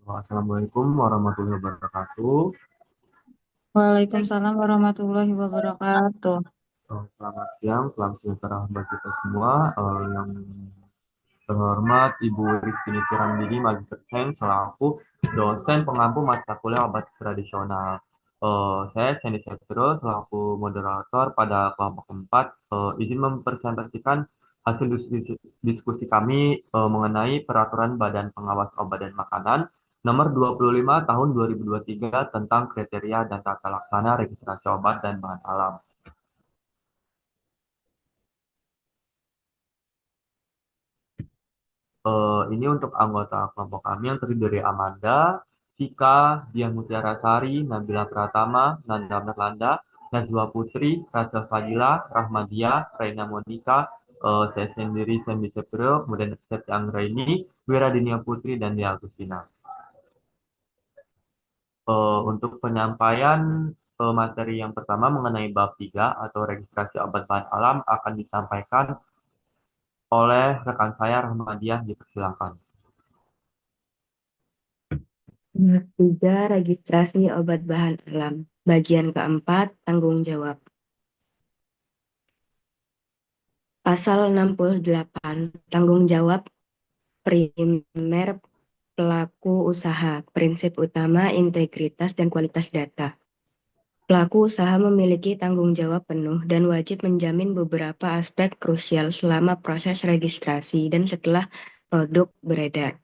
Assalamualaikum warahmatullahi wabarakatuh. Waalaikumsalam warahmatullahi wabarakatuh. Selamat siang, selamat sejahtera bagi kita semua. Yang terhormat Ibu Rizky Cirandini, Magister Sains, selaku dosen pengampu mata kuliah obat tradisional. Saya Sandy Setro, selaku moderator pada kelompok 4, izin mempresentasikan hasil diskusi kami mengenai peraturan Badan Pengawas Obat dan Makanan nomor 25 tahun 2023 tentang kriteria dan tata laksana registrasi obat dan bahan alam. Ini untuk anggota kelompok kami yang terdiri dari Amanda, Cika, Dian Mutiara Sari, Nabila Pratama, Nanda Merlanda, Najwa Putri, Rachel Fadila, Rahmadia, Reina Monika, saya sendiri Sandy Septrio, kemudian Seti Anggraini, Wiradinia Putri, dan Dia Agustina. Untuk penyampaian materi yang pertama mengenai bab 3 atau registrasi obat bahan alam akan disampaikan oleh rekan saya Rahmadiah, dipersilakan. Bab 3. Registrasi obat bahan alam. Bagian keempat, tanggung jawab. Pasal 68, tanggung jawab primer pelaku usaha. Prinsip utama, integritas dan kualitas data. Pelaku usaha memiliki tanggung jawab penuh dan wajib menjamin beberapa aspek krusial selama proses registrasi dan setelah produk beredar.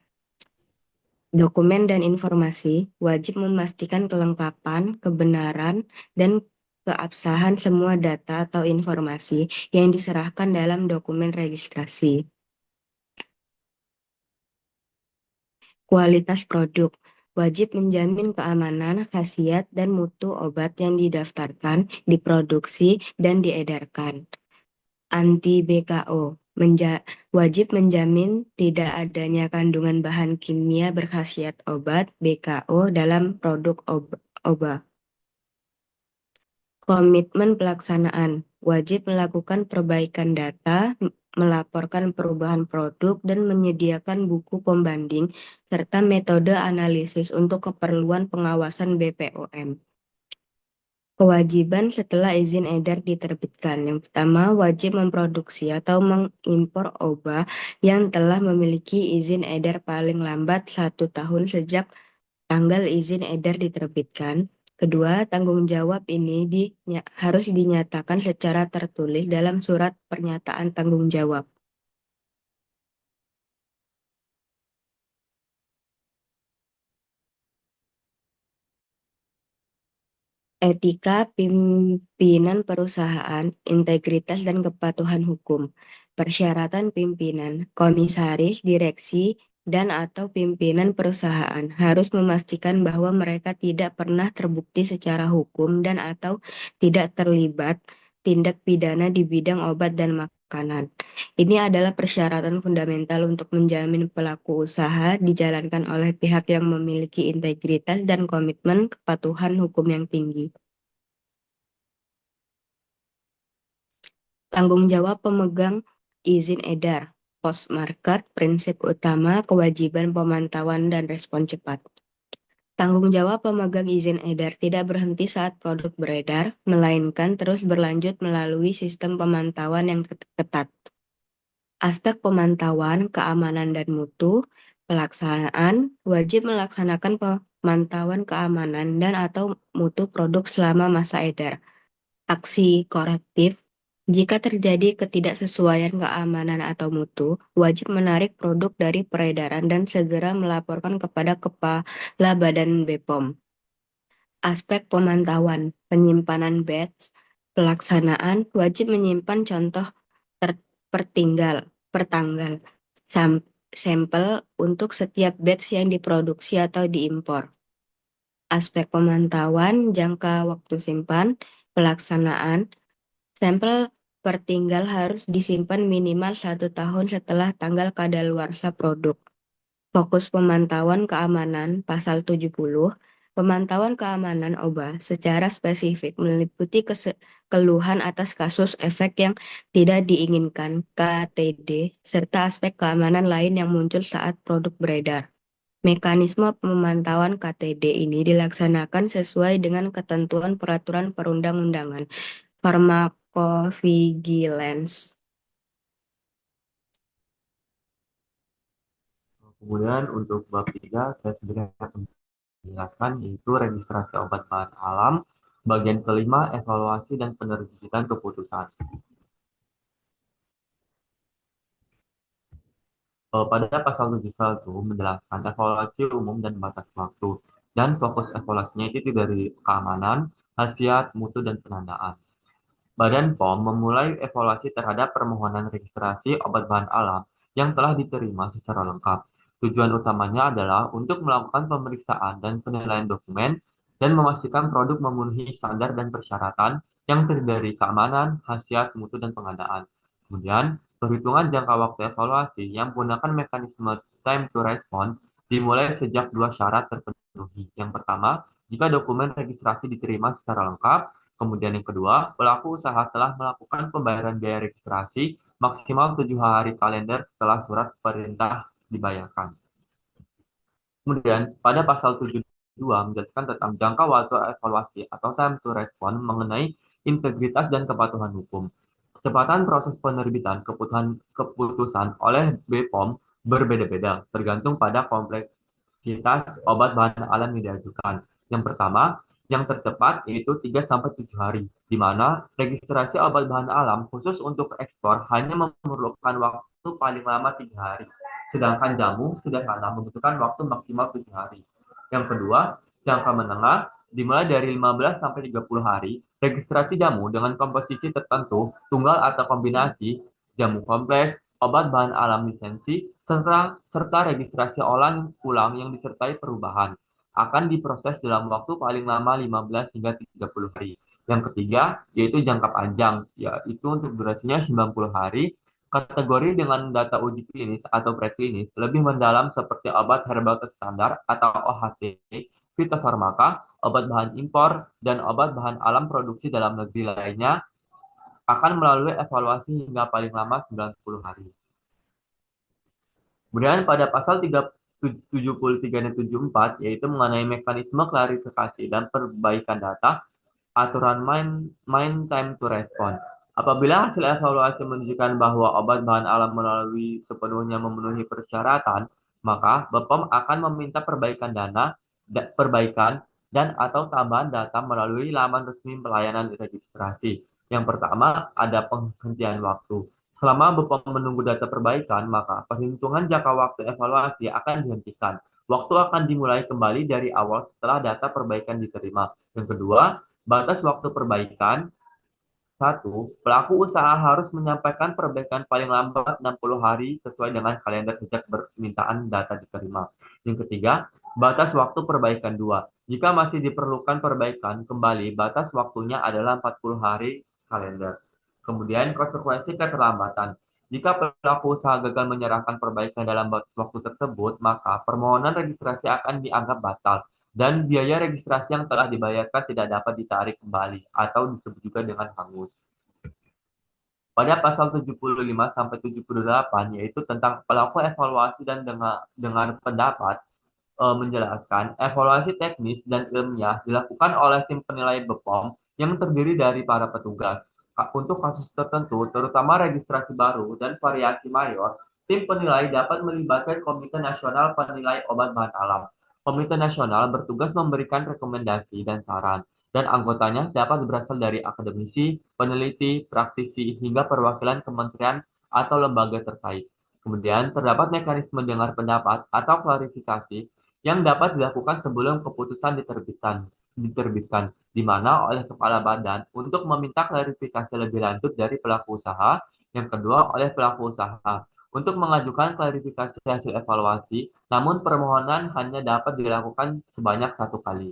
Dokumen dan informasi wajib memastikan kelengkapan, kebenaran, dan keabsahan semua data atau informasi yang diserahkan dalam dokumen registrasi. Kualitas produk wajib menjamin keamanan, khasiat, dan mutu obat yang didaftarkan, diproduksi, dan diedarkan. Anti-BKO wajib menjamin tidak adanya kandungan bahan kimia berkhasiat obat (BKO) dalam produk obat. Komitmen pelaksanaan wajib melakukan perbaikan data, melaporkan perubahan produk, dan menyediakan buku pembanding serta metode analisis untuk keperluan pengawasan BPOM. Kewajiban setelah izin edar diterbitkan. Yang pertama, wajib memproduksi atau mengimpor obat yang telah memiliki izin edar paling lambat 1 tahun sejak tanggal izin edar diterbitkan. Kedua, tanggung jawab ini harus dinyatakan secara tertulis dalam surat pernyataan tanggung jawab. Etika pimpinan perusahaan, integritas dan kepatuhan hukum. Persyaratan pimpinan, komisaris, direksi, dan/atau pimpinan perusahaan harus memastikan bahwa mereka tidak pernah terbukti secara hukum dan/atau tidak terlibat tindak pidana di bidang obat dan makanan. Ini adalah persyaratan fundamental untuk menjamin pelaku usaha dijalankan oleh pihak yang memiliki integritas dan komitmen kepatuhan hukum yang tinggi. Tanggung jawab pemegang izin edar, post-market, prinsip utama, kewajiban pemantauan dan respon cepat. Tanggung jawab pemegang izin edar tidak berhenti saat produk beredar, melainkan terus berlanjut melalui sistem pemantauan yang ketat. Aspek pemantauan, keamanan dan mutu, pelaksanaan, wajib melaksanakan pemantauan keamanan dan/atau mutu produk selama masa edar. Aksi korektif, jika terjadi ketidaksesuaian keamanan atau mutu, wajib menarik produk dari peredaran dan segera melaporkan kepada Kepala Badan BPOM. Aspek pemantauan, penyimpanan batch, pelaksanaan, wajib menyimpan contoh pertanggal, sampel untuk setiap batch yang diproduksi atau diimpor. Aspek pemantauan, jangka waktu simpan, pelaksanaan, sampel pertinggal harus disimpan minimal 1 tahun setelah tanggal kadaluarsa produk. Fokus pemantauan keamanan, pasal 70, pemantauan keamanan obat secara spesifik meliputi keluhan atas kasus efek yang tidak diinginkan (KTD) serta aspek keamanan lain yang muncul saat produk beredar. Mekanisme pemantauan KTD ini dilaksanakan sesuai dengan ketentuan peraturan perundang-undangan Pharmacovigilance. Kemudian untuk bab 3, saya sebenarnya akan menjelaskan yaitu registrasi obat bahan alam, bagian kelima evaluasi dan penerbitan keputusan. Pada pasal 71 menjelaskan evaluasi umum dan batas waktu, dan fokus evaluasinya itu dari keamanan, khasiat, mutu, dan penandaan. Badan POM memulai evaluasi terhadap permohonan registrasi obat bahan alam yang telah diterima secara lengkap. Tujuan utamanya adalah untuk melakukan pemeriksaan dan penilaian dokumen dan memastikan produk memenuhi standar dan persyaratan yang terdiri dari keamanan, khasiat, mutu, dan pengadaan. Kemudian, perhitungan jangka waktu evaluasi yang menggunakan mekanisme time to respond dimulai sejak dua syarat terpenuhi. Yang pertama, jika dokumen registrasi diterima secara lengkap. Kemudian yang kedua, pelaku usaha telah melakukan pembayaran biaya registrasi maksimal 7 hari kalender setelah surat perintah dibayarkan. Kemudian, pada pasal 72 menjelaskan tentang jangka waktu evaluasi atau time to respond mengenai integritas dan kepatuhan hukum. Kecepatan proses penerbitan keputusan oleh BPOM berbeda-beda, tergantung pada kompleksitas obat bahan alam yang diajukan. Yang pertama, yang tercepat yaitu 3-7 hari, di mana registrasi obat bahan alam khusus untuk ekspor hanya memerlukan waktu paling lama 3 hari, sedangkan jamu sederhana membutuhkan waktu maksimal 7 hari. Yang kedua, jangka menengah dimulai dari 15 sampai 30 hari, registrasi jamu dengan komposisi tertentu, tunggal atau kombinasi, jamu kompleks, obat bahan alam lisensi, serta registrasi ulang yang disertai perubahan akan diproses dalam waktu paling lama 15 hingga 30 hari. Yang ketiga, yaitu jangka panjang, yaitu untuk durasinya 90 hari. Kategori dengan data uji klinis atau preklinis lebih mendalam seperti obat herbal standar atau OHT, fitofarmaka, obat bahan impor, dan obat bahan alam produksi dalam negeri lainnya akan melalui evaluasi hingga paling lama 90 hari. Kemudian pada pasal 73 dan 74 yaitu mengenai mekanisme klarifikasi dan perbaikan data, aturan main time to respond. Apabila hasil evaluasi menunjukkan bahwa obat bahan alam melalui sepenuhnya memenuhi persyaratan, maka BPOM akan meminta perbaikan dan atau tambahan data melalui laman resmi pelayanan registrasi. Yang pertama, ada penghentian waktu. Selama BPOM menunggu data perbaikan, maka perhitungan jangka waktu evaluasi akan dihentikan. Waktu akan dimulai kembali dari awal setelah data perbaikan diterima. Yang kedua, batas waktu perbaikan. 1. Pelaku usaha harus menyampaikan perbaikan paling lambat 60 hari sesuai dengan kalender sejak permintaan data diterima. Yang ketiga, batas waktu perbaikan 2. Jika masih diperlukan perbaikan kembali, batas waktunya adalah 40 hari kalender. Kemudian, konsekuensi keterlambatan. Jika pelaku usaha gagal menyerahkan perbaikan dalam batas waktu tersebut, maka permohonan registrasi akan dianggap batal dan biaya registrasi yang telah dibayarkan tidak dapat ditarik kembali atau disebut juga dengan hangus. Pada pasal 75 sampai 78 yaitu tentang pelaku evaluasi dan dengan pendapat menjelaskan evaluasi teknis dan ilmiah dilakukan oleh tim penilai BPOM yang terdiri dari para petugas. Untuk kasus tertentu, terutama registrasi baru dan variasi mayor, tim penilai dapat melibatkan Komite Nasional Penilai Obat Bahan Alam. Komite Nasional bertugas memberikan rekomendasi dan saran, dan anggotanya dapat berasal dari akademisi, peneliti, praktisi, hingga perwakilan kementerian atau lembaga terkait. Kemudian, terdapat mekanisme dengar pendapat atau klarifikasi yang dapat dilakukan sebelum keputusan diterbitkan, di mana oleh kepala badan untuk meminta klarifikasi lebih lanjut dari pelaku usaha, yang kedua oleh pelaku usaha untuk mengajukan klarifikasi hasil evaluasi, namun permohonan hanya dapat dilakukan sebanyak 1 kali.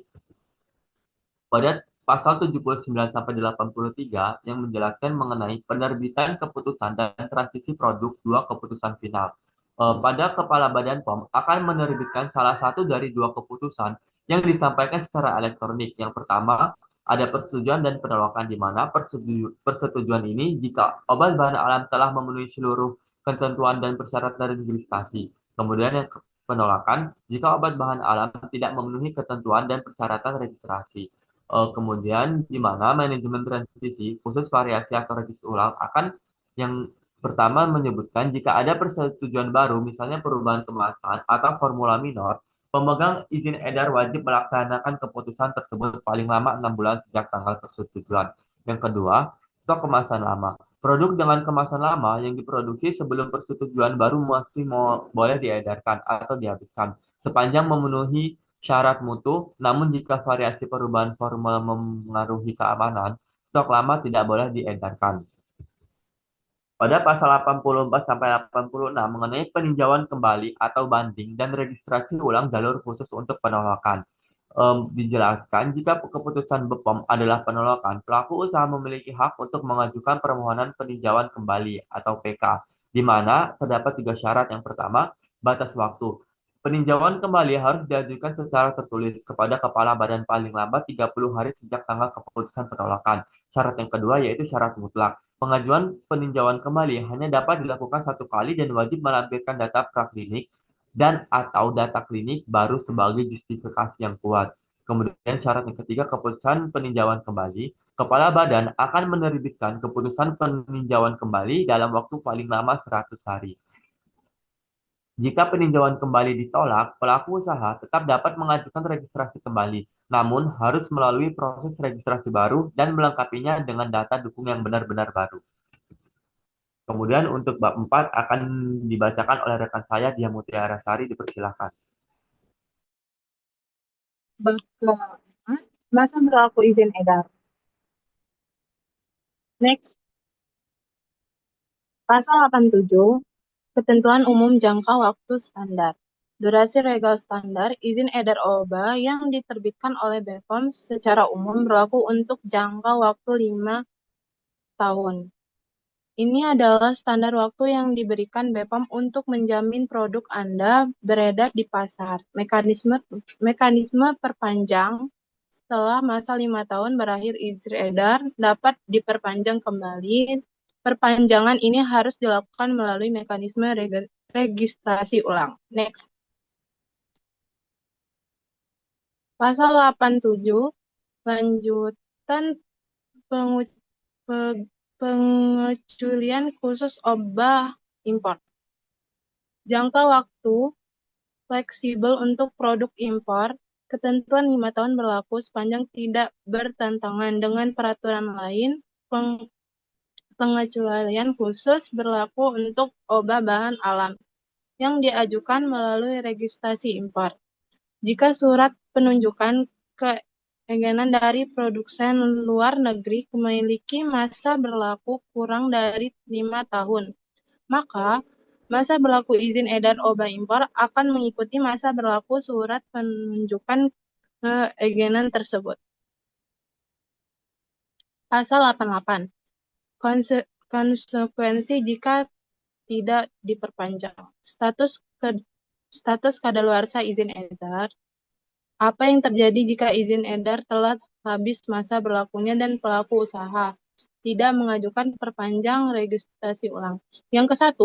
Pada pasal 79 sampai 83 yang menjelaskan mengenai penerbitan keputusan dan transisi produk dua keputusan final. Pada kepala badan POM akan menerbitkan salah satu dari dua keputusan yang disampaikan secara elektronik. Yang pertama, ada persetujuan dan penolakan di mana persetujuan ini jika obat bahan alam telah memenuhi seluruh ketentuan dan persyaratan registrasi. Kemudian yang penolakan jika obat bahan alam tidak memenuhi ketentuan dan persyaratan registrasi. Kemudian di mana manajemen transisi khusus variasi atau registrasi ulang akan yang pertama menyebutkan jika ada persetujuan baru, misalnya perubahan kemasan atau formula minor, pemegang izin edar wajib melaksanakan keputusan tersebut paling lama 6 bulan sejak tanggal persetujuan. Yang kedua, stok kemasan lama. Produk dengan kemasan lama yang diproduksi sebelum persetujuan baru masih boleh diedarkan atau dihabiskan sepanjang memenuhi syarat mutu, namun jika variasi perubahan formula mempengaruhi keamanan, stok lama tidak boleh diedarkan. Pada pasal 84 sampai 86 mengenai peninjauan kembali atau banding dan registrasi ulang jalur khusus untuk penolakan. Dijelaskan jika keputusan BPOM adalah penolakan, pelaku usaha memiliki hak untuk mengajukan permohonan peninjauan kembali atau PK, di mana terdapat tiga syarat. Yang pertama, batas waktu. Peninjauan kembali harus diajukan secara tertulis kepada kepala badan paling lambat 30 hari sejak tanggal keputusan penolakan. Syarat yang kedua yaitu syarat mutlak. Pengajuan peninjauan kembali hanya dapat dilakukan satu kali dan wajib melampirkan data praklinik dan atau data klinik baru sebagai justifikasi yang kuat. Kemudian syarat yang ketiga, keputusan peninjauan kembali. Kepala badan akan menerbitkan keputusan peninjauan kembali dalam waktu paling lama 100 hari. Jika peninjauan kembali ditolak, pelaku usaha tetap dapat mengajukan registrasi kembali, namun harus melalui proses registrasi baru dan melengkapinya dengan data dukung yang benar-benar baru. Kemudian untuk bab 4 akan dibacakan oleh rekan saya Dia Mutiara Sari, dipersilakan. Bab ke-4, masa berlaku izin edar. Next. Pasal 87, ketentuan umum jangka waktu standar. Durasi legal standar izin edar oba yang diterbitkan oleh BPOM secara umum berlaku untuk jangka waktu 5 tahun. Ini adalah standar waktu yang diberikan BPOM untuk menjamin produk Anda beredar di pasar. Mekanisme perpanjang setelah masa 5 tahun berakhir izin edar dapat diperpanjang kembali. Perpanjangan ini harus dilakukan melalui mekanisme registrasi ulang. Next. Pasal 87, lanjutan pengecualian khusus obat impor. Jangka waktu fleksibel untuk produk impor. Ketentuan 5 tahun berlaku sepanjang tidak bertentangan dengan peraturan lain. Pengecualian khusus berlaku untuk obat bahan alam yang diajukan melalui registrasi impor. Jika surat penunjukan keegenan dari produsen luar negeri memiliki masa berlaku kurang dari 5 tahun, maka masa berlaku izin edar obat impor akan mengikuti masa berlaku surat penunjukan keegenan tersebut. Pasal 88. Konsekuensi jika tidak diperpanjang. Status kadaluarsa izin edar. Apa yang terjadi jika izin edar telah habis masa berlakunya dan pelaku usaha tidak mengajukan perpanjang registrasi ulang? Yang ke-1,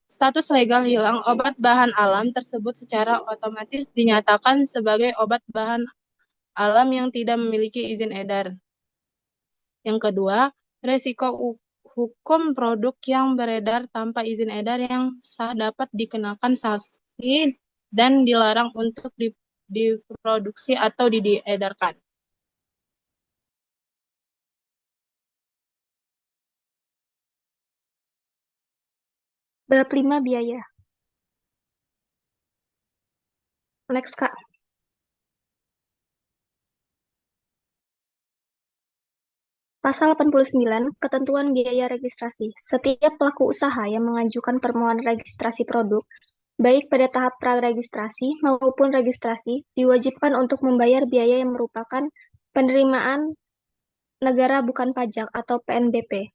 status legal hilang obat bahan alam tersebut secara otomatis dinyatakan sebagai obat bahan alam yang tidak memiliki izin edar. Yang kedua, resiko hukum produk yang beredar tanpa izin edar yang sah dapat dikenakan sanksi dan dilarang untuk diproduksi atau diedarkan. Bab 5 biaya. Next, Kak. Pasal 89, ketentuan biaya registrasi. Setiap pelaku usaha yang mengajukan permohonan registrasi produk, baik pada tahap praregistrasi maupun registrasi, diwajibkan untuk membayar biaya yang merupakan penerimaan negara bukan pajak atau PNBP.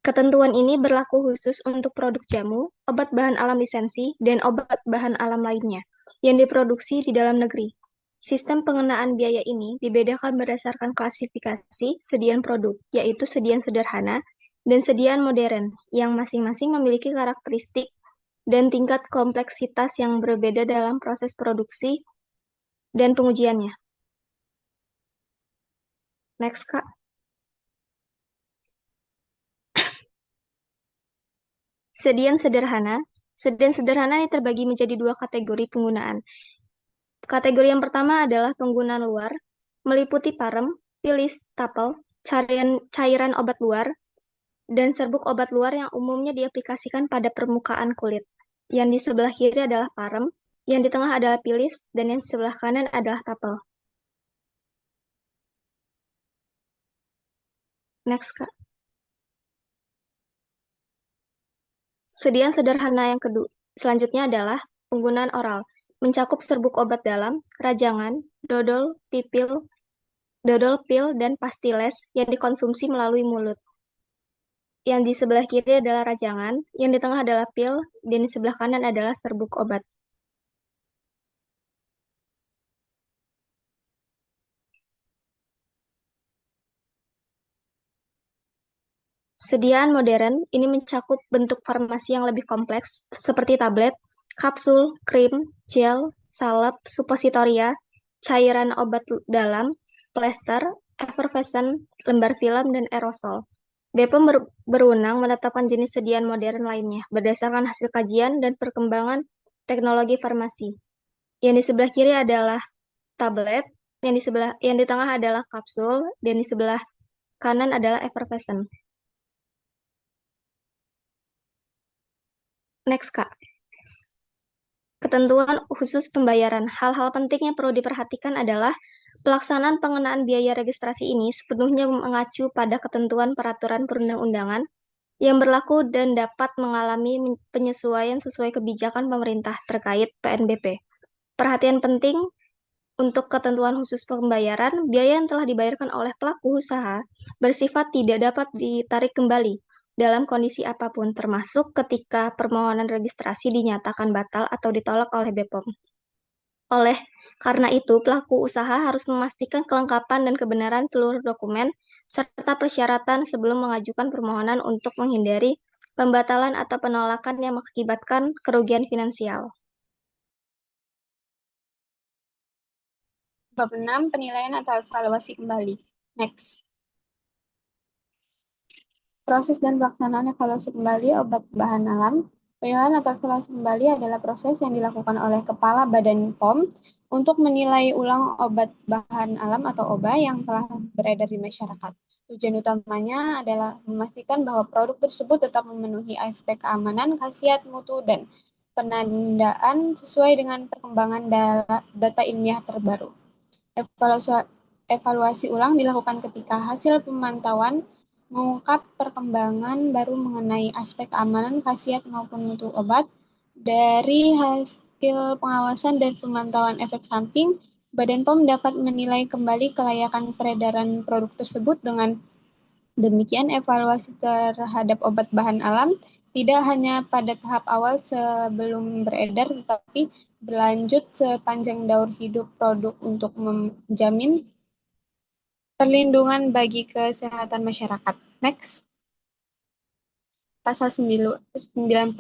Ketentuan ini berlaku khusus untuk produk jamu, obat bahan alam lisensi, dan obat bahan alam lainnya yang diproduksi di dalam negeri. Sistem pengenaan biaya ini dibedakan berdasarkan klasifikasi sediaan produk, yaitu sediaan sederhana dan sediaan modern, yang masing-masing memiliki karakteristik dan tingkat kompleksitas yang berbeda dalam proses produksi dan pengujiannya. Next, Kak. Sedian sederhana. Sedian sederhana ini terbagi menjadi dua kategori penggunaan. Kategori yang pertama adalah penggunaan luar, meliputi parem, pilis, tapel, cairan obat luar, dan serbuk obat luar yang umumnya diaplikasikan pada permukaan kulit. Yang di sebelah kiri adalah parem, yang di tengah adalah pilis, dan yang di sebelah kanan adalah tapel. Next, Kak. Sedian sederhana yang kedua selanjutnya adalah penggunaan oral, mencakup serbuk obat dalam, rajangan, dodol, pil, dan pastiles yang dikonsumsi melalui mulut. Yang di sebelah kiri adalah rajangan, yang di tengah adalah pil, dan di sebelah kanan adalah serbuk obat. Sediaan modern ini mencakup bentuk farmasi yang lebih kompleks, seperti tablet, kapsul, krim, gel, salep, supositoria, cairan obat dalam, plester, effervescent, lembar film, dan aerosol. BPOM berwenang menetapkan jenis sediaan modern lainnya berdasarkan hasil kajian dan perkembangan teknologi farmasi. Yang di sebelah kiri adalah tablet, yang di tengah adalah kapsul, dan di sebelah kanan adalah effervescent. Next, Kak. Ketentuan khusus pembayaran. Hal-hal penting yang perlu diperhatikan adalah pelaksanaan pengenaan biaya registrasi ini sepenuhnya mengacu pada ketentuan peraturan perundang-undangan yang berlaku dan dapat mengalami penyesuaian sesuai kebijakan pemerintah terkait PNBP. Perhatian penting untuk ketentuan khusus pembayaran, biaya yang telah dibayarkan oleh pelaku usaha bersifat tidak dapat ditarik kembali dalam kondisi apapun, termasuk ketika permohonan registrasi dinyatakan batal atau ditolak oleh BPOM. Karena itu, pelaku usaha harus memastikan kelengkapan dan kebenaran seluruh dokumen serta persyaratan sebelum mengajukan permohonan untuk menghindari pembatalan atau penolakan yang mengakibatkan kerugian finansial. Bab 6, penilaian atau evaluasi kembali. Next. Proses dan pelaksanaan evaluasi kembali obat bahan alam. Penilaian atau evaluasi kembali adalah proses yang dilakukan oleh Kepala Badan POM untuk menilai ulang obat bahan alam atau OBA yang telah beredar di masyarakat. Tujuan utamanya adalah memastikan bahwa produk tersebut tetap memenuhi aspek keamanan, khasiat, mutu, dan penandaan sesuai dengan perkembangan data ilmiah terbaru. Evaluasi ulang dilakukan ketika hasil pemantauan mengungkap perkembangan baru mengenai aspek keamanan, khasiat, maupun mutu obat. Dari hasil pengawasan dan pemantauan efek samping, Badan POM dapat menilai kembali kelayakan peredaran produk tersebut. Dengan demikian, evaluasi terhadap obat bahan alam tidak hanya pada tahap awal sebelum beredar, tetapi berlanjut sepanjang daur hidup produk untuk menjamin perlindungan bagi kesehatan masyarakat. Next. Pasal 90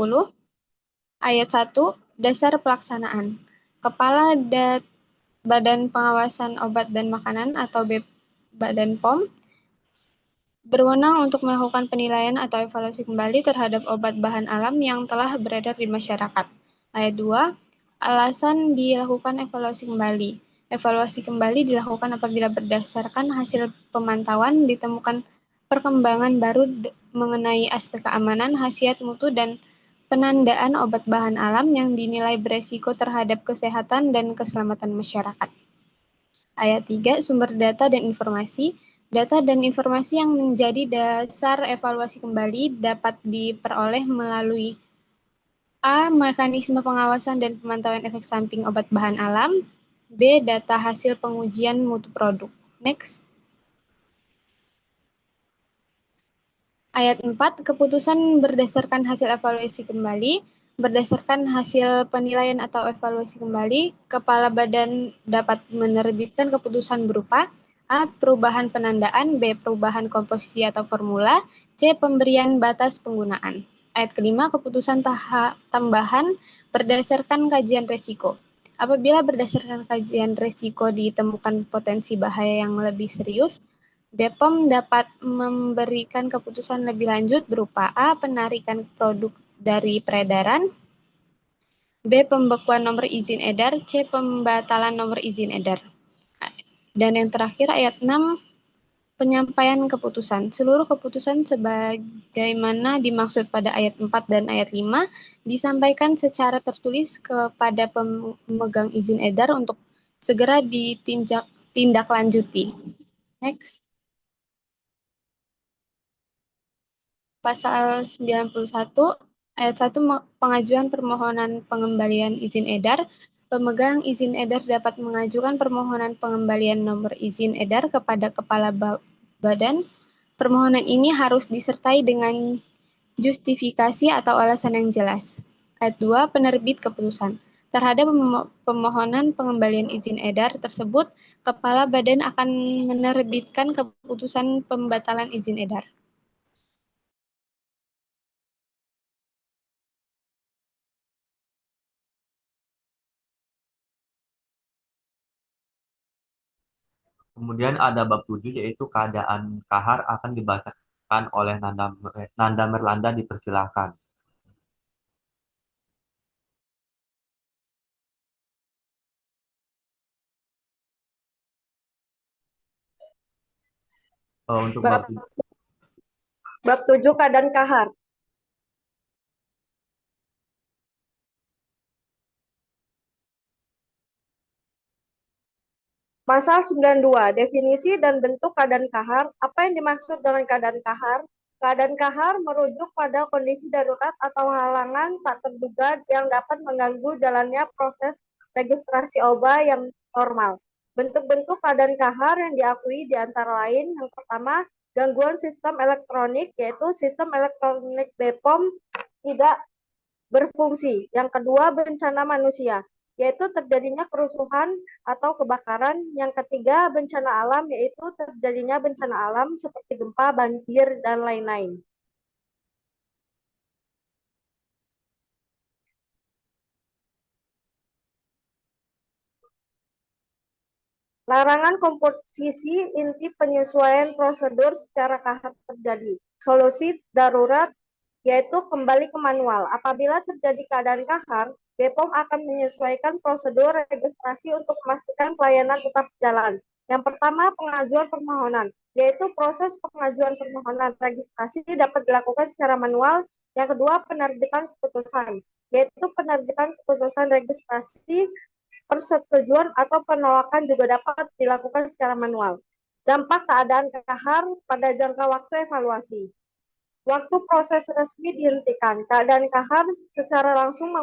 ayat 1, dasar pelaksanaan. Kepala Badan Pengawasan Obat dan Makanan atau Badan POM berwenang untuk melakukan penilaian atau evaluasi kembali terhadap obat bahan alam yang telah beredar di masyarakat. Ayat 2, alasan dilakukan evaluasi kembali. Evaluasi kembali dilakukan apabila berdasarkan hasil pemantauan ditemukan perkembangan baru mengenai aspek keamanan, khasiat, mutu, dan penandaan obat bahan alam yang dinilai beresiko terhadap kesehatan dan keselamatan masyarakat. Ayat 3, sumber data dan informasi. Data dan informasi yang menjadi dasar evaluasi kembali dapat diperoleh melalui A. Mekanisme pengawasan dan pemantauan efek samping obat bahan alam. B. Data hasil pengujian mutu produk. Next. Ayat 4. Keputusan berdasarkan hasil evaluasi kembali. Berdasarkan hasil penilaian atau evaluasi kembali, Kepala Badan dapat menerbitkan keputusan berupa A. Perubahan penandaan. B. Perubahan komposisi atau formula. C. Pemberian batas penggunaan. Ayat kelima, keputusan tambahan berdasarkan kajian risiko. Apabila berdasarkan kajian risiko ditemukan potensi bahaya yang lebih serius, BPOM dapat memberikan keputusan lebih lanjut berupa A. Penarikan produk dari peredaran, B. Pembekuan nomor izin edar, C. Pembatalan nomor izin edar. Dan yang terakhir, ayat 6, penyampaian keputusan. Seluruh keputusan sebagaimana dimaksud pada ayat 4 dan ayat 5 disampaikan secara tertulis kepada pemegang izin edar untuk segera ditindaklanjuti. Next. Pasal 91 ayat 1, pengajuan permohonan pengembalian izin edar. Pemegang izin edar dapat mengajukan permohonan pengembalian nomor izin edar kepada kepala badan. Permohonan ini harus disertai dengan justifikasi atau alasan yang jelas. Ayat 2, penerbit keputusan. Terhadap pemohonan pengembalian izin edar tersebut, kepala badan akan menerbitkan keputusan pembatalan izin edar. Kemudian ada bab 7 yaitu keadaan kahar akan dibacakan oleh Nanda Merlanda, dipersilakan. Untuk Bab 7 keadaan kahar. Pasal 92, definisi dan bentuk keadaan kahar. Apa yang dimaksud dengan keadaan kahar? Keadaan kahar merujuk pada kondisi darurat atau halangan tak terduga yang dapat mengganggu jalannya proses registrasi OBA yang normal. Bentuk-bentuk keadaan kahar yang diakui di antara lain, yang pertama, gangguan sistem elektronik, yaitu sistem elektronik BPOM tidak berfungsi. Yang kedua, bencana manusia, yaitu terjadinya kerusuhan atau kebakaran. Yang ketiga, bencana alam, yaitu terjadinya bencana alam seperti gempa, banjir, dan lain-lain. Larangan komposisi inti penyesuaian prosedur secara kahar terjadi. Solusi darurat, yaitu kembali ke manual. Apabila terjadi keadaan kahar, BPOM akan menyesuaikan prosedur registrasi untuk memastikan pelayanan tetap jalan. Yang pertama, pengajuan permohonan, yaitu proses pengajuan permohonan registrasi dapat dilakukan secara manual. Yang kedua, penerbitan keputusan, yaitu penerbitan keputusan registrasi. Persetujuan atau penolakan juga dapat dilakukan secara manual. Dampak keadaan kahar pada jangka waktu evaluasi. Waktu proses resmi dihentikan. Keadaan kahar secara langsung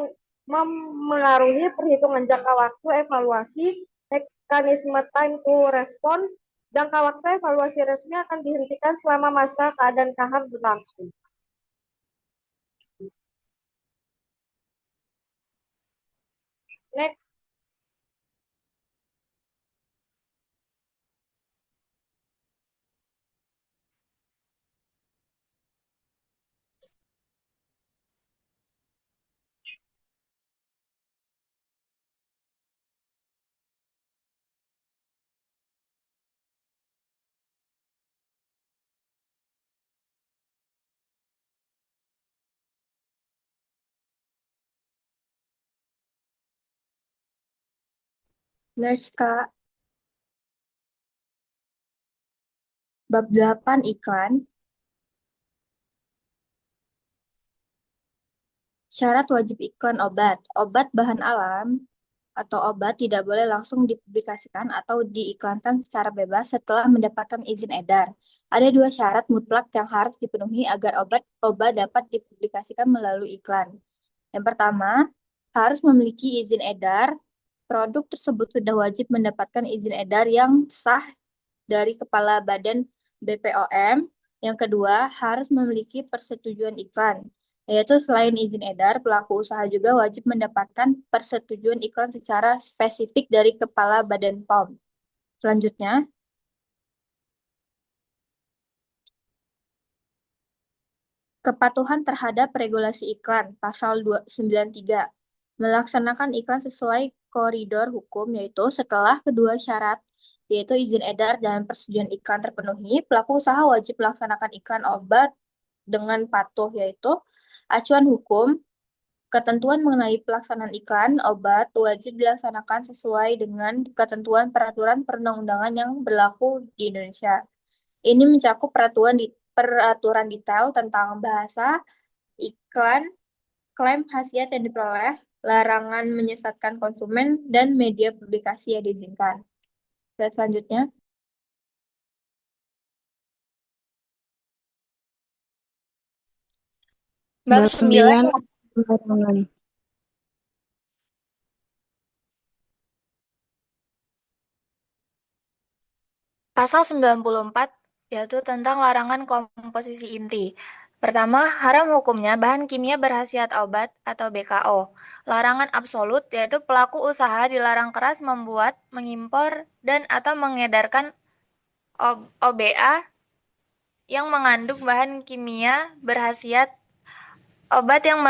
mengaruhi perhitungan jangka waktu evaluasi, mekanisme time to respond. Jangka waktu evaluasi resmi akan dihentikan selama masa keadaan kahar berlangsung. Next. Next, Kak. Bab 8 iklan. Syarat wajib iklan obat. Obat bahan alam atau obat tidak boleh langsung dipublikasikan atau diiklankan secara bebas setelah mendapatkan izin edar. Ada dua syarat mutlak yang harus dipenuhi agar obat dapat dipublikasikan melalui iklan. Yang pertama, harus memiliki izin edar. Produk tersebut sudah wajib mendapatkan izin edar yang sah dari Kepala Badan BPOM. Yang kedua, harus memiliki persetujuan iklan, yaitu selain izin edar, pelaku usaha juga wajib mendapatkan persetujuan iklan secara spesifik dari Kepala Badan POM. Selanjutnya, Kepatuhan terhadap regulasi iklan, pasal 293. Melaksanakan iklan sesuai koridor hukum, yaitu setelah kedua syarat, yaitu izin edar dan persetujuan iklan terpenuhi, pelaku usaha wajib melaksanakan iklan obat dengan patuh, yaitu acuan hukum, ketentuan mengenai pelaksanaan iklan obat wajib dilaksanakan sesuai dengan ketentuan peraturan perundang-undangan yang berlaku di Indonesia. Ini mencakup peraturan detail tentang bahasa, iklan, klaim khasiat yang diperoleh, larangan menyesatkan konsumen, dan media publikasi yang diizinkan. Slide selanjutnya. Bab 9. Larangan. Pasal 94 yaitu tentang larangan komposisi inti. Pertama, haram hukumnya bahan kimia berhasiat obat atau BKO. Larangan absolut yaitu pelaku usaha dilarang keras membuat, mengimpor, dan atau mengedarkan OBA yang mengandung bahan kimia berhasiat obat yang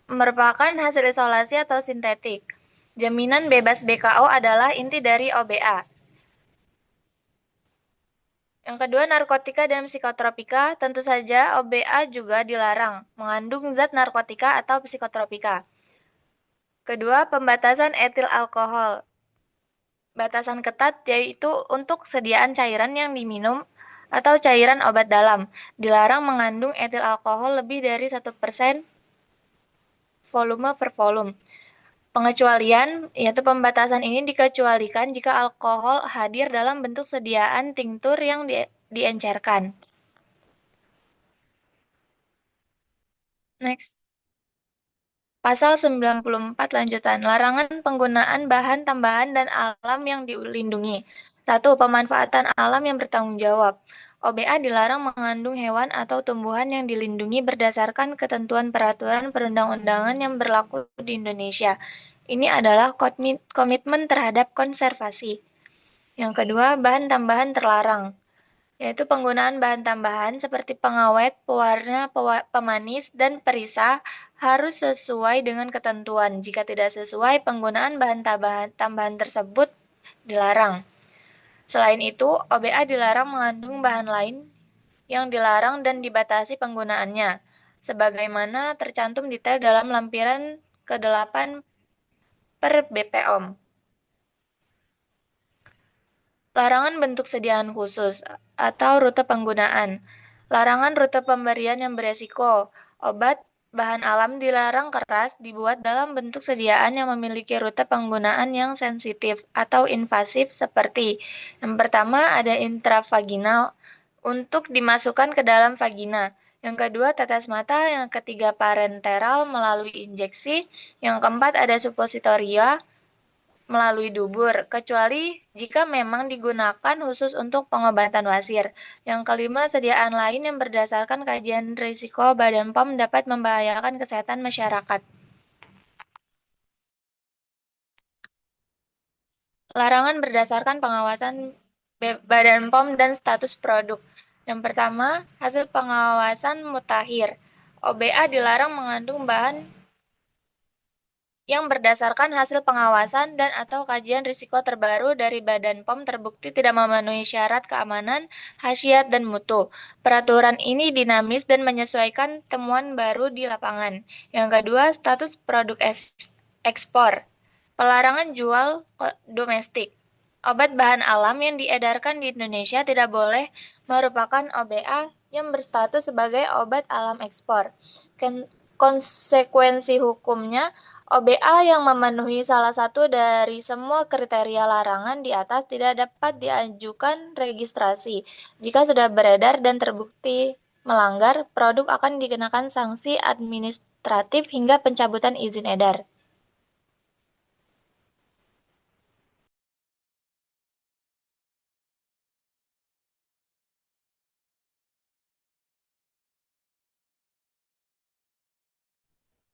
merupakan hasil isolasi atau sintetik. Jaminan bebas BKO adalah inti dari OBA. Yang kedua, narkotika dan psikotropika. Tentu saja OBA juga dilarang, mengandung zat narkotika atau psikotropika. Kedua, pembatasan etil alkohol. Batasan ketat yaitu untuk sediaan cairan yang diminum atau cairan obat dalam. Dilarang mengandung etil alkohol lebih dari 1% volume per volume. Pengecualian, yaitu pembatasan ini dikecualikan jika alkohol hadir dalam bentuk sediaan tinktur yang diencerkan. Next. Pasal 94 lanjutan. Larangan penggunaan bahan tambahan dan alam yang dilindungi. 1. Pemanfaatan alam yang bertanggung jawab. OBA dilarang mengandung hewan atau tumbuhan yang dilindungi berdasarkan ketentuan peraturan perundang-undangan yang berlaku di Indonesia. Ini adalah komitmen terhadap konservasi. Yang kedua, bahan tambahan terlarang, yaitu penggunaan bahan tambahan seperti pengawet, pewarna, pemanis, dan perisa harus sesuai dengan ketentuan. Jika tidak sesuai, penggunaan bahan tambahan tersebut dilarang. Selain itu, OBA dilarang mengandung bahan lain yang dilarang dan dibatasi penggunaannya, sebagaimana tercantum detail dalam lampiran ke-8 per BPOM. Larangan bentuk sediaan khusus atau rute penggunaan. Larangan rute pemberian yang beresiko. Obat bahan alam dilarang keras dibuat dalam bentuk sediaan yang memiliki rute penggunaan yang sensitif atau invasif seperti yang pertama ada intravaginal untuk dimasukkan ke dalam vagina. Yang kedua tetes mata, yang ketiga parenteral melalui injeksi, yang keempat ada suppositoria melalui dubur, kecuali jika memang digunakan khusus untuk pengobatan wasir. Yang kelima, sediaan lain yang berdasarkan kajian risiko Badan POM dapat membahayakan kesehatan masyarakat. Larangan berdasarkan pengawasan Badan POM dan status produk. Yang pertama, hasil pengawasan mutakhir. OBA dilarang mengandung bahan yang berdasarkan hasil pengawasan dan atau kajian risiko terbaru dari Badan POM terbukti tidak memenuhi syarat keamanan, khasiat, dan mutu. Peraturan ini dinamis dan menyesuaikan temuan baru di lapangan. Yang kedua, status produk ekspor. Pelarangan jual domestik. Obat bahan alam yang diedarkan di Indonesia tidak boleh merupakan OBA yang berstatus sebagai obat alam ekspor. Konsekuensi hukumnya, OBA yang memenuhi salah satu dari semua kriteria larangan di atas tidak dapat diajukan registrasi. Jika sudah beredar dan terbukti melanggar, produk akan dikenakan sanksi administratif hingga pencabutan izin edar.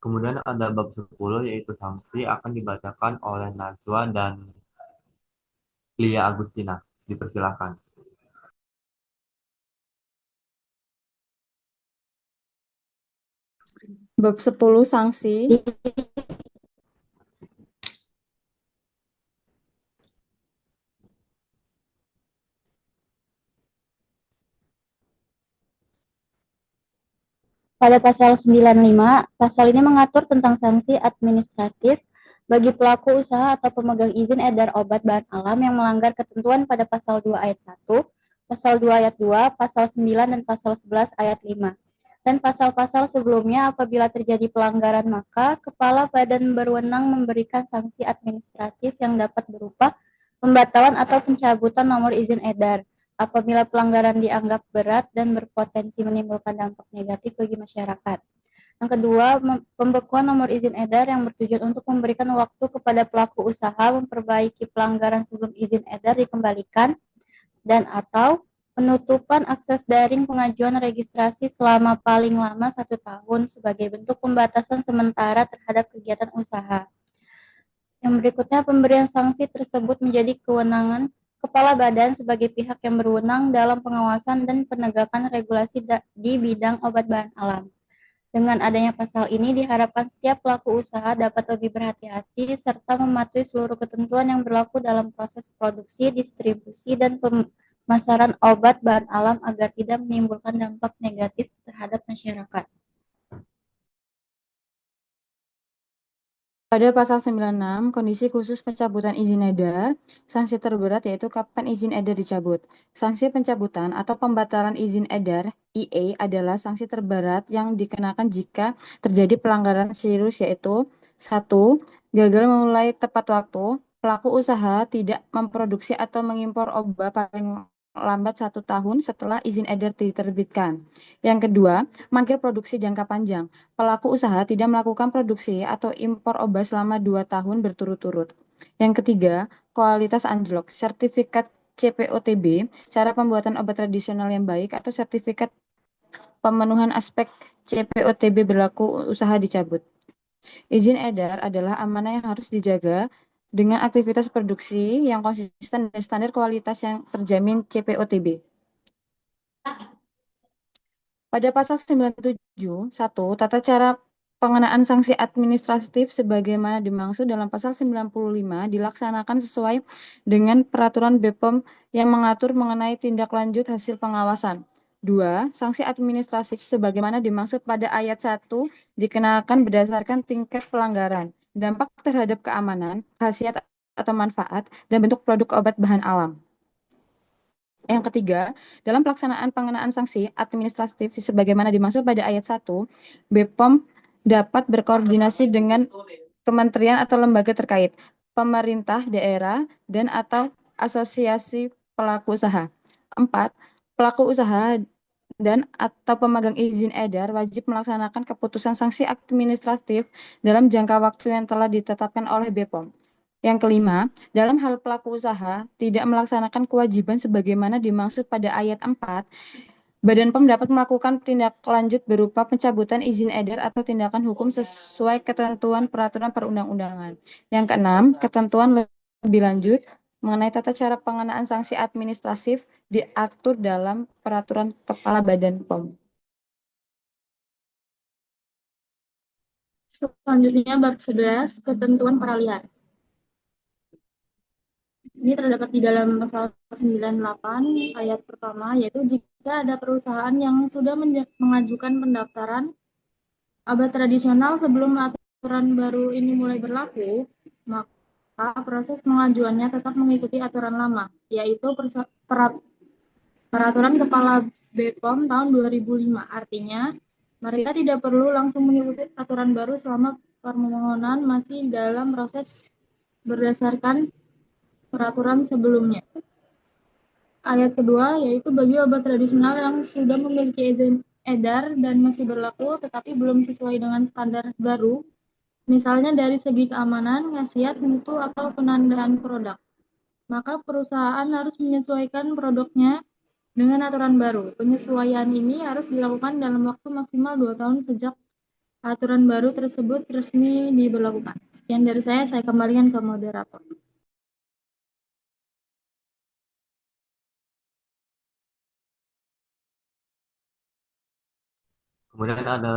Kemudian ada bab 10 yaitu sanksi akan dibacakan oleh Najwa dan Lia Agustina. Dipersilakan. Bab 10 sanksi. Pada pasal 95, pasal ini mengatur tentang sanksi administratif bagi pelaku usaha atau pemegang izin edar obat bahan alam yang melanggar ketentuan pada pasal 2 ayat 1, pasal 2 ayat 2, pasal 9, dan pasal 11 ayat 5. Dan pasal-pasal sebelumnya apabila terjadi pelanggaran maka kepala badan berwenang memberikan sanksi administratif yang dapat berupa pembatalan atau pencabutan nomor izin edar apabila pelanggaran dianggap berat dan berpotensi menimbulkan dampak negatif bagi masyarakat. Yang kedua, pembekuan nomor izin edar yang bertujuan untuk memberikan waktu kepada pelaku usaha memperbaiki pelanggaran sebelum izin edar dikembalikan dan atau penutupan akses daring pengajuan registrasi selama paling lama 1 tahun sebagai bentuk pembatasan sementara terhadap kegiatan usaha. Yang berikutnya, pemberian sanksi tersebut menjadi kewenangan kepala badan sebagai pihak yang berwenang dalam pengawasan dan penegakan regulasi di bidang obat bahan alam. Dengan adanya pasal ini diharapkan setiap pelaku usaha dapat lebih berhati-hati serta mematuhi seluruh ketentuan yang berlaku dalam proses produksi, distribusi, dan pemasaran obat bahan alam agar tidak menimbulkan dampak negatif terhadap masyarakat. Pada pasal 96, kondisi khusus pencabutan izin edar, sanksi terberat yaitu kapan izin edar dicabut. Sanksi pencabutan atau pembatalan izin edar, IE, adalah sanksi terberat yang dikenakan jika terjadi pelanggaran serius yaitu 1. Gagal memulai tepat waktu, pelaku usaha tidak memproduksi atau mengimpor obat paling lambat 1 tahun setelah izin edar diterbitkan. Yang kedua, mangkir produksi jangka panjang. Pelaku usaha tidak melakukan produksi atau impor obat selama 2 tahun berturut-turut. Yang ketiga, kualitas anjlok. Sertifikat CPOTB, cara pembuatan obat tradisional yang baik atau sertifikat pemenuhan aspek CPOTB berlaku usaha dicabut. Izin edar adalah amanah yang harus dijaga dengan aktivitas produksi yang konsisten dan standar kualitas yang terjamin CPOTB. Pada pasal 97, 1, tata cara pengenaan sanksi administratif sebagaimana dimaksud dalam pasal 95 dilaksanakan sesuai dengan peraturan BPOM yang mengatur mengenai tindak lanjut hasil pengawasan. 2. Sanksi administratif sebagaimana dimaksud pada ayat 1 dikenakan berdasarkan tingkat pelanggaran, dampak terhadap keamanan, khasiat atau manfaat, dan bentuk produk obat bahan alam. Yang ketiga, dalam pelaksanaan pengenaan sanksi administratif sebagaimana dimaksud pada ayat 1, BPOM dapat berkoordinasi dengan kementerian atau lembaga terkait, pemerintah daerah, dan atau asosiasi pelaku usaha. 4. Pelaku usaha dan atau pemegang izin edar wajib melaksanakan keputusan sanksi administratif dalam jangka waktu yang telah ditetapkan oleh BPOM. Yang kelima, dalam hal pelaku usaha tidak melaksanakan kewajiban sebagaimana dimaksud pada ayat 4, Badan POM dapat melakukan tindak lanjut berupa pencabutan izin edar atau tindakan hukum sesuai ketentuan peraturan perundang-undangan. Yang keenam, ketentuan lebih lanjut mengenai tata cara pengenaan sanksi administratif diatur dalam peraturan Kepala Badan POM. Selanjutnya bab 11, ketentuan peralihan. Ini terdapat di dalam pasal 98 ayat pertama, yaitu jika ada perusahaan yang sudah mengajukan pendaftaran obat tradisional sebelum aturan baru ini mulai berlaku, maka proses pengajuannya tetap mengikuti aturan lama, yaitu peraturan Kepala BPOM tahun 2005. Artinya, mereka tidak perlu langsung mengikuti aturan baru selama permohonan masih dalam proses berdasarkan peraturan sebelumnya. Ayat kedua, yaitu bagi obat tradisional yang sudah memiliki izin edar dan masih berlaku tetapi belum sesuai dengan standar baru, misalnya dari segi keamanan, khasiat, mutu, atau penandaan produk, maka perusahaan harus menyesuaikan produknya dengan aturan baru. Penyesuaian ini harus dilakukan dalam waktu maksimal 2 tahun sejak aturan baru tersebut resmi diberlakukan. Sekian dari saya kembalikan ke moderator. Kemudian ada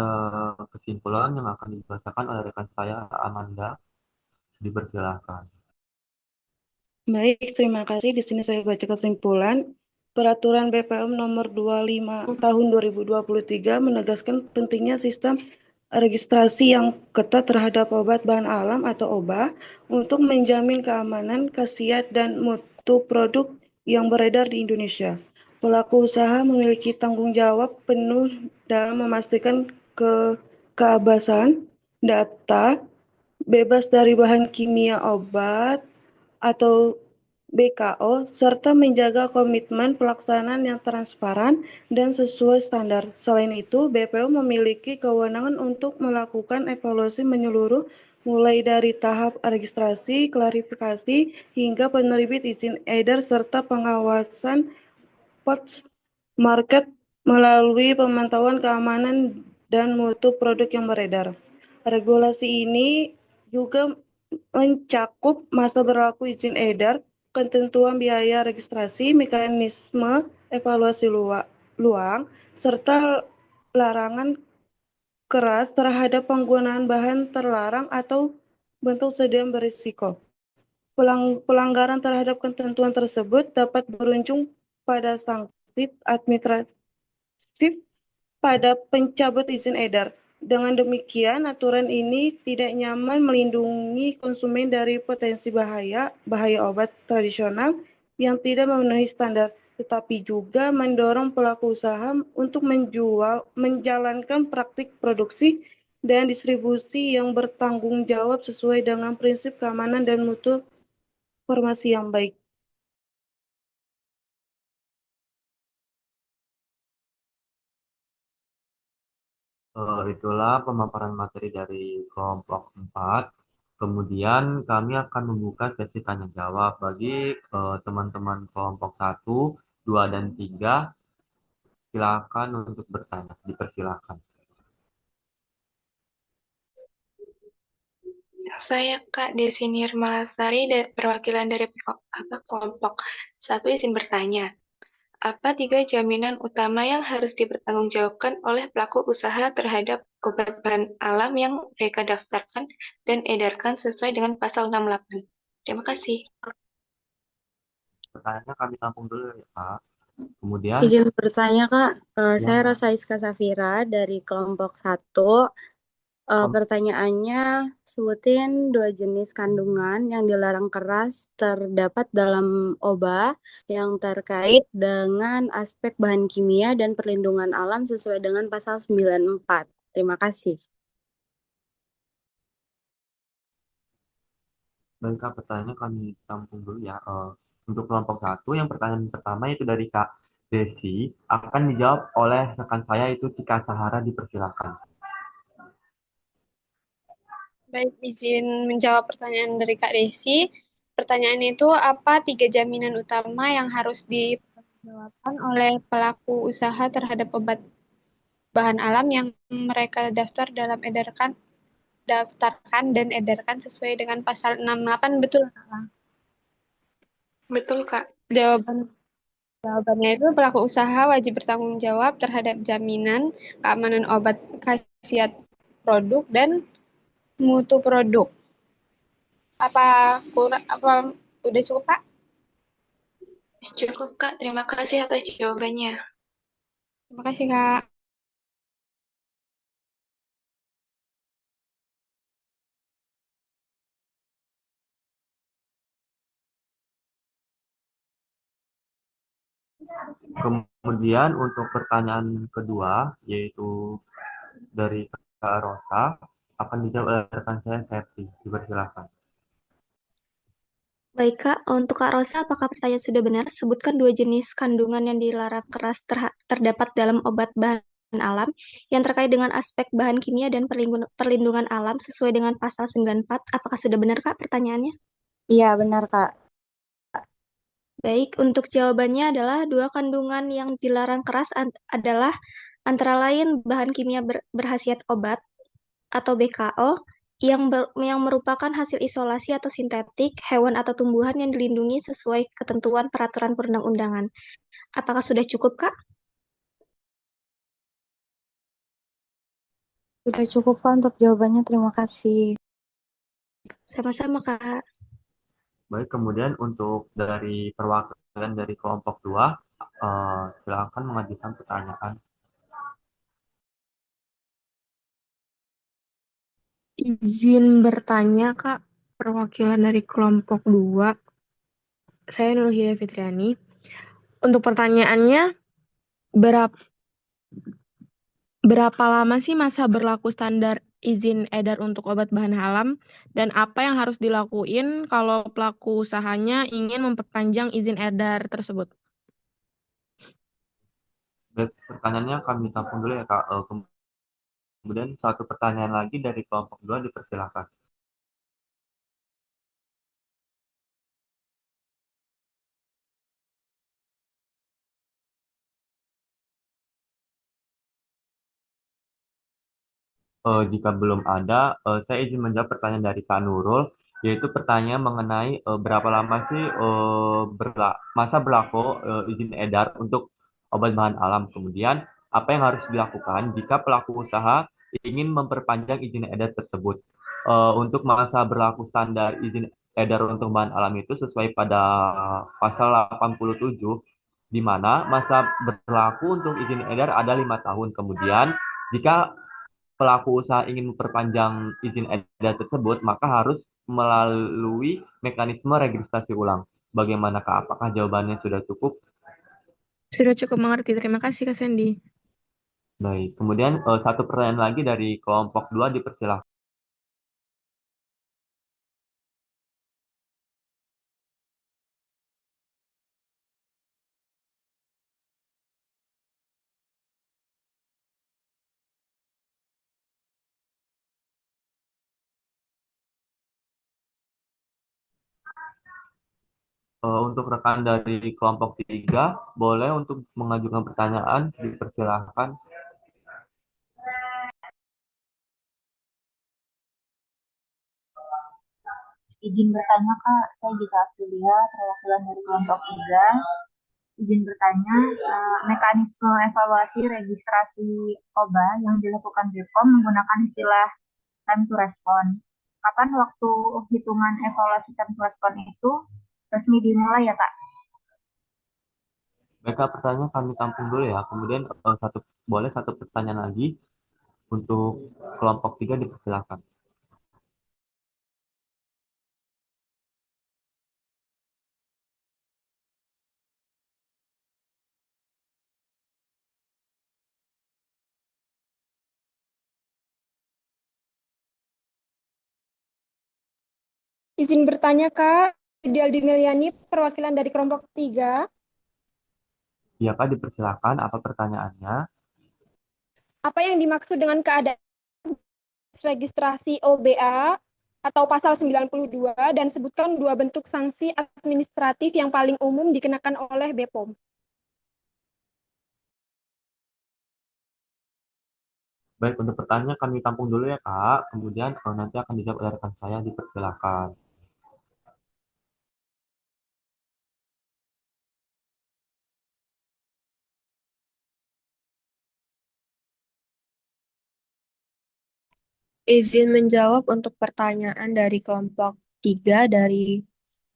kesimpulan yang akan dibacakan oleh rekan saya, Amanda. Dipersilahkan. Baik, terima kasih. Di sini saya baca kesimpulan. Peraturan BPOM nomor 25 tahun 2023 menegaskan pentingnya sistem registrasi yang ketat terhadap obat bahan alam atau OBA untuk menjamin keamanan, khasiat, dan mutu produk yang beredar di Indonesia. Pelaku usaha memiliki tanggung jawab penuh dalam memastikan keabasan data, bebas dari bahan kimia obat atau BKO, serta menjaga komitmen pelaksanaan yang transparan dan sesuai standar. Selain itu, BPO memiliki kewenangan untuk melakukan evaluasi menyeluruh mulai dari tahap registrasi, klarifikasi, hingga penerbit izin edar serta pengawasan post market melalui pemantauan keamanan dan mutu produk yang beredar. Regulasi ini juga mencakup masa berlaku izin edar, ketentuan biaya registrasi, mekanisme evaluasi luang, serta larangan keras terhadap penggunaan bahan terlarang atau bentuk sedia berisiko. Pelanggaran terhadap ketentuan tersebut dapat berujung pada sanksi administratif pada pencabut izin edar. Dengan demikian, aturan ini tidak nyaman melindungi konsumen dari potensi bahaya obat tradisional yang tidak memenuhi standar, tetapi juga mendorong pelaku usaha untuk menjalankan praktik produksi dan distribusi yang bertanggung jawab sesuai dengan prinsip keamanan dan mutu farmasi yang baik. Itulah pemaparan materi dari kelompok 4. Kemudian kami akan membuka sesi tanya jawab bagi teman-teman kelompok 1, 2, dan 3. Silakan untuk bertanya, dipersilakan. Saya Kak Desi Nirmalasari dari perwakilan dari kelompok 1 izin bertanya. Apa 3 jaminan utama yang harus dipertanggungjawabkan oleh pelaku usaha terhadap obat bahan alam yang mereka daftarkan dan edarkan sesuai dengan pasal 68? Terima kasih. Pertanyaannya kami tampung dulu ya, Pak. Kemudian Izin bertanya, Kak. Saya Ya. Rosa Iska Safira dari kelompok 1. Pertanyaannya, sebutin 2 jenis kandungan yang dilarang keras terdapat dalam obat yang terkait dengan aspek bahan kimia dan perlindungan alam sesuai dengan pasal 94. Terima kasih. Baik, Kak, pertanyaannya kami tampung dulu ya. Untuk kelompok 1, yang pertanyaan pertama itu dari Kak Desi, akan dijawab oleh rekan saya itu Cika Sahara, dipersilakan. Baik, izin menjawab pertanyaan dari Kak Desi. Pertanyaan itu, apa 3 jaminan utama yang harus dipertanggungjawabkan oleh pelaku usaha terhadap obat bahan alam yang mereka daftarkan dan edarkan sesuai dengan pasal 68, betul Kak? Betul, Kak. Jawabannya itu pelaku usaha wajib bertanggung jawab terhadap jaminan keamanan obat, khasiat produk, dan mutu produk. Apa udah cukup, Kak? Cukup, Kak. Terima kasih atas jawabannya. Terima kasih, Kak. Kemudian untuk pertanyaan kedua, yaitu dari Kak Rosa, akan dijawab oleh rekan saya, Septi. Dipersilakan. Baik, Kak. Untuk Kak Rosa, apakah pertanyaan sudah benar? Sebutkan 2 jenis kandungan yang dilarang keras terdapat dalam obat bahan alam yang terkait dengan aspek bahan kimia dan perlindungan alam sesuai dengan pasal 94. Apakah sudah benar, Kak, pertanyaannya? Iya, benar, Kak. Baik, untuk jawabannya adalah 2 kandungan yang dilarang keras adalah antara lain bahan kimia berhasiat obat atau BKO yang merupakan hasil isolasi atau sintetik hewan atau tumbuhan yang dilindungi sesuai ketentuan peraturan perundang-undangan. Apakah sudah cukup, Kak? Sudah cukup Kak untuk jawabannya, terima kasih. Sama-sama, Kak. Baik, kemudian untuk dari perwakilan dari kelompok 2, silakan mengajukan pertanyaan. Izin bertanya, Kak, perwakilan dari kelompok 2. Saya Nurhida Fitriani. Untuk pertanyaannya, berapa lama sih masa berlaku standar izin edar untuk obat bahan alam? Dan apa yang harus dilakuin kalau pelaku usahanya ingin memperpanjang izin edar tersebut? Baik, pertanyaannya kami tampung dulu ya, Kak. Kemudian satu pertanyaan lagi dari kelompok 2 dipersilakan. Jika belum ada, saya izin menjawab pertanyaan dari Kak Nurul, yaitu pertanyaan mengenai berapa lama sih masa berlaku izin edar untuk obat bahan alam. Kemudian, apa yang harus dilakukan jika pelaku usaha ingin memperpanjang izin edar tersebut. Untuk masa berlaku standar izin edar untuk bahan alam itu sesuai pada pasal 87, di mana masa berlaku untuk izin edar ada 5 tahun. Kemudian, jika pelaku usaha ingin memperpanjang izin edar tersebut, maka harus melalui mekanisme registrasi ulang. Bagaimanakah? Apakah jawabannya sudah cukup? Sudah cukup mengerti. Terima kasih, Kak Sandy. Baik, kemudian satu pertanyaan lagi dari kelompok 2 dipersilahkan. Untuk rekan dari kelompok 3, boleh untuk mengajukan pertanyaan, dipersilahkan. Izin bertanya Kak, saya Gita Aprilia, perwakilan dari kelompok 3. Izin bertanya, mekanisme evaluasi registrasi OBA yang dilakukan BPOM menggunakan istilah time to respond. Kapan waktu hitungan evaluasi time to respond itu resmi dimulai ya Kak? Baik, Kak, pertanyaan kami tampung dulu ya. Kemudian boleh satu pertanyaan lagi untuk kelompok 3 dipersilahkan. Izin bertanya, Kak. Ideal Dimeliani, perwakilan dari kelompok 3. Iya, Kak, dipersilahkan. Apa pertanyaannya? Apa yang dimaksud dengan keadaan registrasi OBA atau pasal 92 dan sebutkan 2 bentuk sanksi administratif yang paling umum dikenakan oleh BPOM. Baik, untuk pertanyaan kami tampung dulu ya, Kak. Kemudian nanti akan dijawab oleh rekan saya, dipersilakan. Izin menjawab untuk pertanyaan dari kelompok 3 dari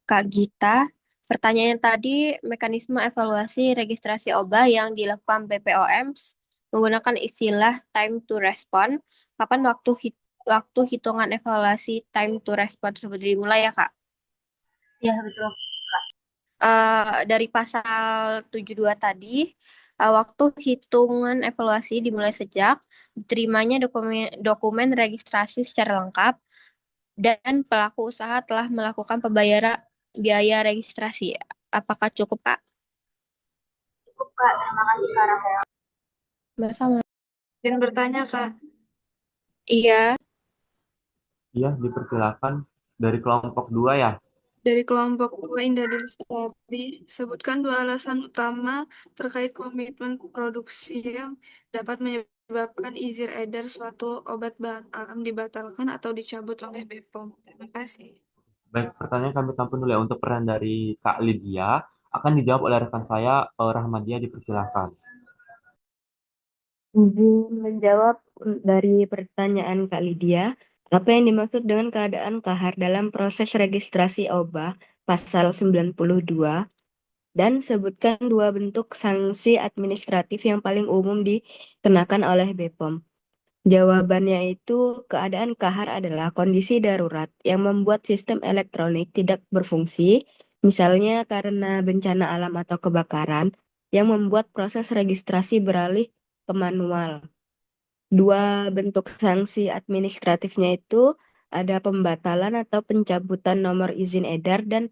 Kak Gita. Pertanyaan tadi, mekanisme evaluasi registrasi OBA yang dilakukan BPOM menggunakan istilah time to respond. Kapan waktu hitungan evaluasi time to respond tersebut dimulai ya, Kak? Ya, betul. Dari pasal 72 tadi, waktu hitungan evaluasi dimulai sejak diterimanya dokumen registrasi secara lengkap dan pelaku usaha telah melakukan pembayaran biaya registrasi. Apakah cukup, Kak? Cukup Kak, terima kasih Kak Rahel. Sama. Dan bertanya, Kak. Iya. Iya, dipersilakan. Dari kelompok 2 ya? Dari kelompok 2 Indah Lestari, sebutkan 2 alasan utama terkait komitmen produksi yang dapat menyebabkan izin edar suatu obat bahan alam dibatalkan atau dicabut oleh BPOM. Terima kasih. Baik, pertanyaan kami tampung dulu ya. Untuk peran dari Kak Lydia, akan dijawab oleh rekan saya, Rahmadia, dipersilakan. Izin menjawab dari pertanyaan Kak Lydia, apa yang dimaksud dengan keadaan kahar dalam proses registrasi OBA pasal 92 dan sebutkan dua bentuk sanksi administratif yang paling umum dikenakan oleh BPOM. Jawabannya itu keadaan kahar adalah kondisi darurat yang membuat sistem elektronik tidak berfungsi, misalnya karena bencana alam atau kebakaran, yang membuat proses registrasi beralih ke manual. Dua bentuk sanksi administratifnya itu ada pembatalan atau pencabutan nomor izin edar dan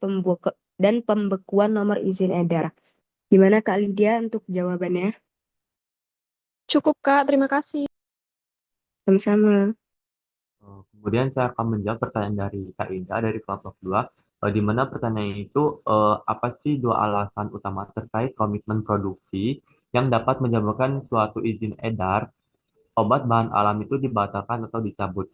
pembekuan nomor izin edar. Gimana Kak Lydia untuk jawabannya? Cukup, Kak. Terima kasih. Sama-sama. Kemudian saya akan menjawab pertanyaan dari Kak Ida dari kelompok 2, di mana pertanyaan itu apa sih dua alasan utama terkait komitmen produksi yang dapat menyebabkan suatu izin edar obat bahan alam itu dibatalkan atau dicabut.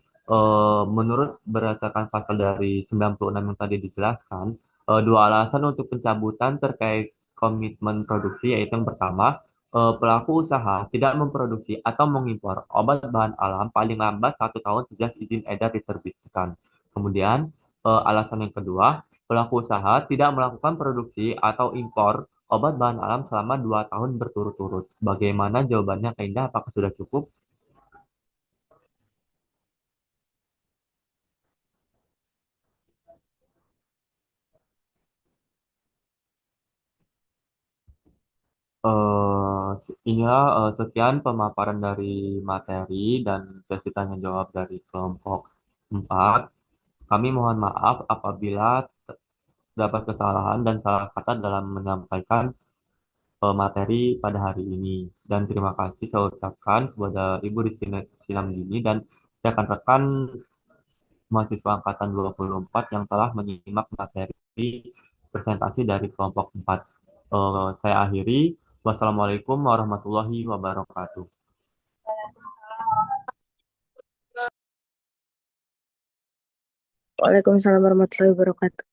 Menurut berdasarkan pasal dari 96 yang tadi dijelaskan, dua alasan untuk pencabutan terkait komitmen produksi yaitu yang pertama, pelaku usaha tidak memproduksi atau mengimpor obat bahan alam paling lambat 1 tahun sejak izin edar diterbitkan. Kemudian, alasan yang kedua, pelaku usaha tidak melakukan produksi atau impor obat bahan alam selama 2 tahun berturut-turut. Bagaimana jawabannya, Kak Indah? Apakah sudah cukup? eh Inilah sekian pemaparan dari materi dan sesi tanya jawab dari kelompok 4. Kami mohon maaf apabila terdapat kesalahan dan salah kata dalam menyampaikan materi pada hari ini. Dan terima kasih saya ucapkan kepada Ibu Rizky Sinamdini dan rekan-rekan mahasiswa angkatan 24 yang telah menyimak materi presentasi dari kelompok 4. Saya akhiri. Wassalamualaikum warahmatullahi wabarakatuh. Waalaikumsalam warahmatullahi wabarakatuh.